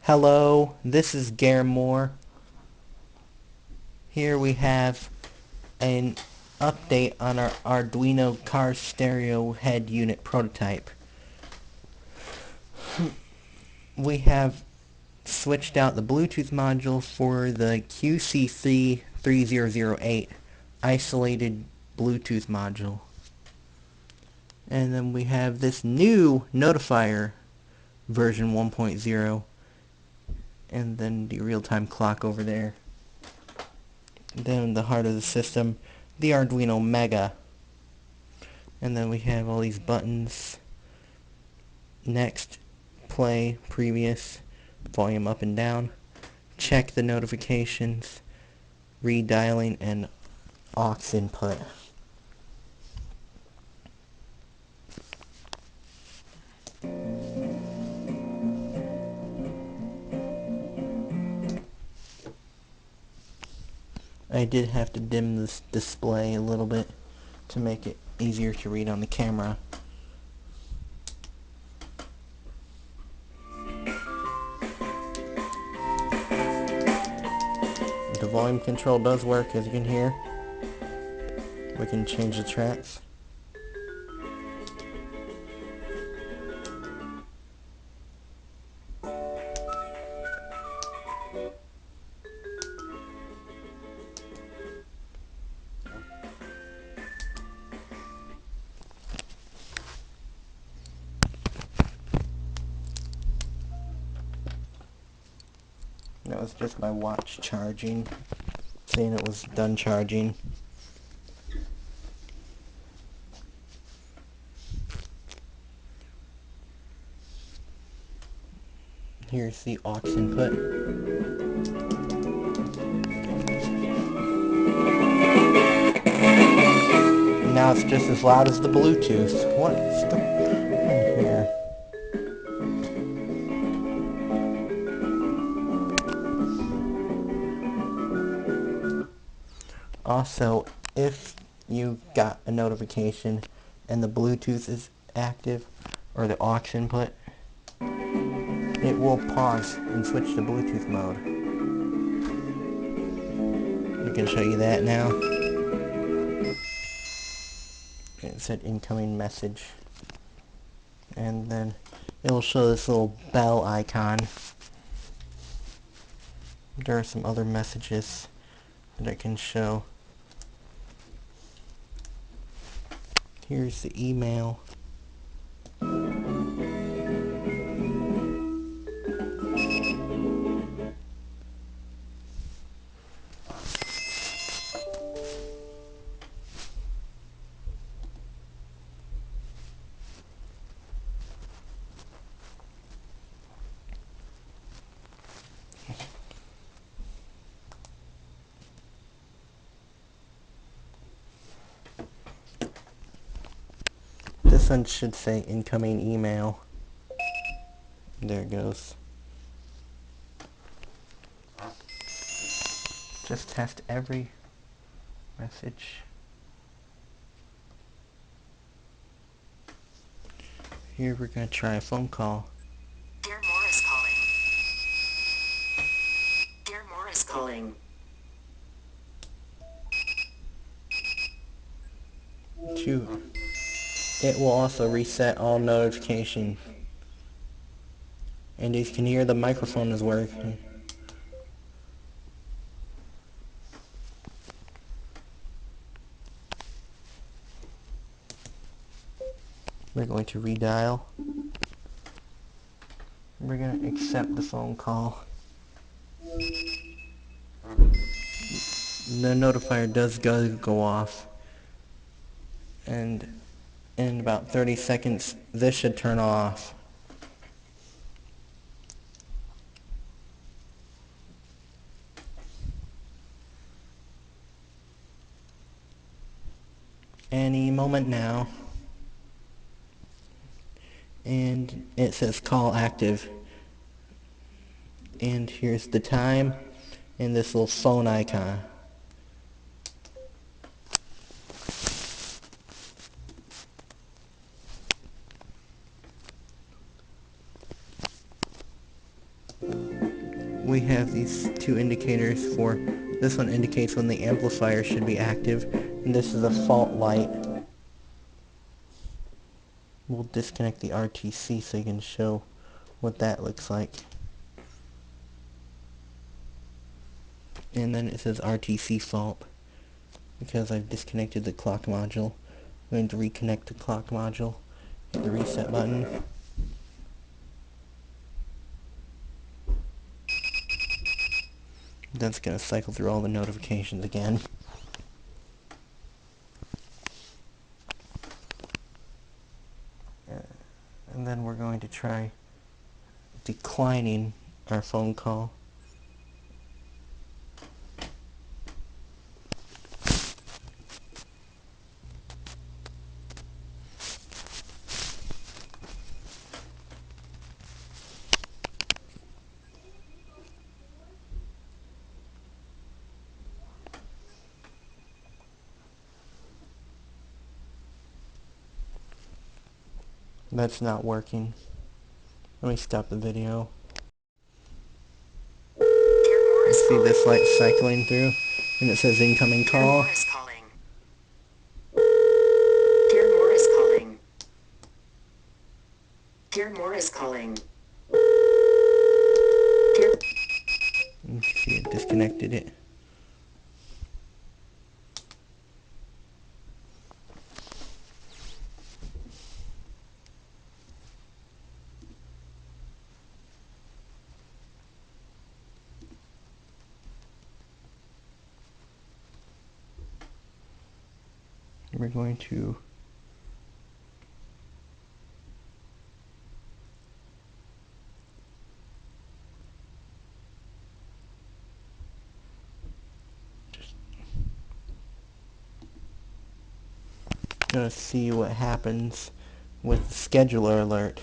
Hello, this is Moore. Here we have an update on our Arduino car stereo head unit prototype. We have switched out the Bluetooth module for the QC3008 isolated Bluetooth module. And then we have this new notifier version 1.0 and then the real-time clock over there. Then in the heart of the system, the Arduino Mega. And then we have all these buttons. Next, play, previous, volume up and down, check the notifications, redialing, and aux input. I did have to dim this display a little bit to make it easier to read on the camera. The volume control does work, as you can hear. We can change the tracks. That was just my watch charging, saying it was done charging. Here's the aux input. And now it's just as loud as the Bluetooth. What's going on here? Also, if you got a notification and the Bluetooth is active, or the aux input, it will pause and switch to Bluetooth mode. I can show you that now. It said incoming message. And then it will show this little bell icon. There are some other messages that I can show. Here's the email. This one should say incoming email. There it goes. Just test every message. Here we're going to try a phone call. Dear Morris calling. Dear Morris calling. It will also reset all notifications. And as you can hear, the microphone is working. We're going to redial. We're going to accept the phone call. The notifier does go off. And in about 30 seconds, this should turn off. Any moment now. And it says call active. And here's the time and this little phone icon. we have these two indicators for, this one indicates when the amplifier should be active, and this is a fault light. We'll disconnect the RTC so you can show what that looks like. And then it says RTC fault because I've disconnected the clock module. I'm going to reconnect the clock module, hit the reset button. That's going to cycle through all the notifications again. And then we're going to try declining our phone call. That's not working. Let me stop the video. You see this light cycling through, and it says incoming call. Dear Morris calling. Dear Morris calling. Dear Morris calling. Dear. You see it disconnected it. We're going to gonna see what happens with the scheduler alert.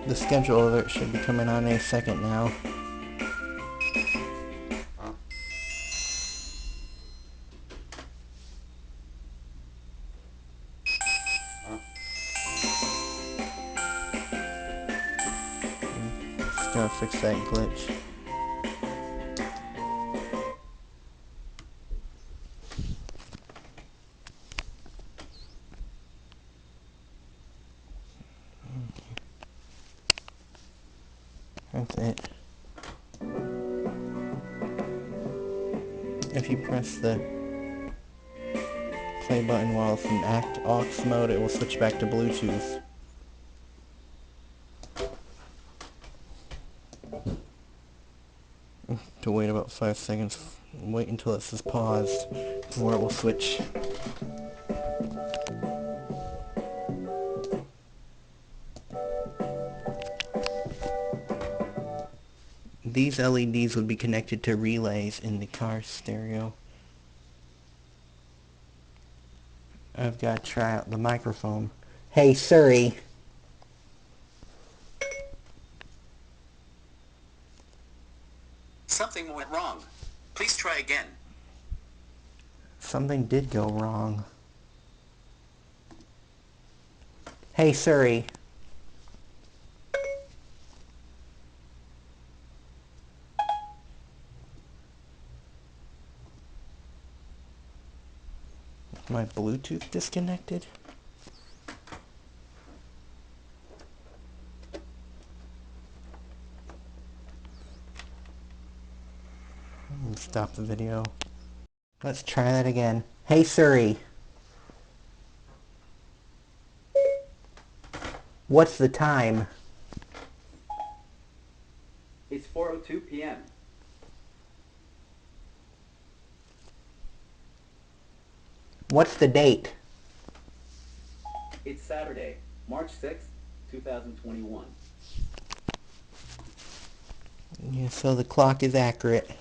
The schedule alert should be coming on any second now. Just gonna fix that glitch. That's it. If you press the play button while it's in aux mode, it will switch back to Bluetooth. To wait about 5 seconds, wait until it says paused, before it will switch. These LEDs would be connected to relays in the car stereo. I've got to try out the microphone. Hey Siri. Something went wrong. Please try again. Something did go wrong. Hey Siri. My Bluetooth disconnected? Stop the video. Let's try that again. Hey Siri. What's the time? It's 4:02 p.m. What's the date? It's Saturday, March 6th, 2021. Yeah, so the clock is accurate.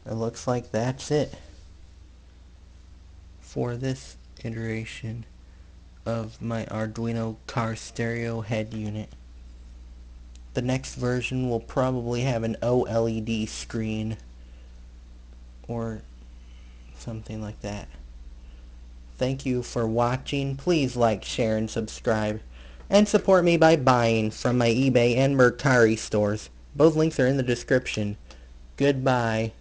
It looks like that's it for this iteration of my Arduino car stereo head unit. The next version will probably have an OLED screen or something like that. Thank you for watching. Please like, share, and subscribe. And support me by buying from my eBay and Mercari stores. Both links are in the description. Goodbye.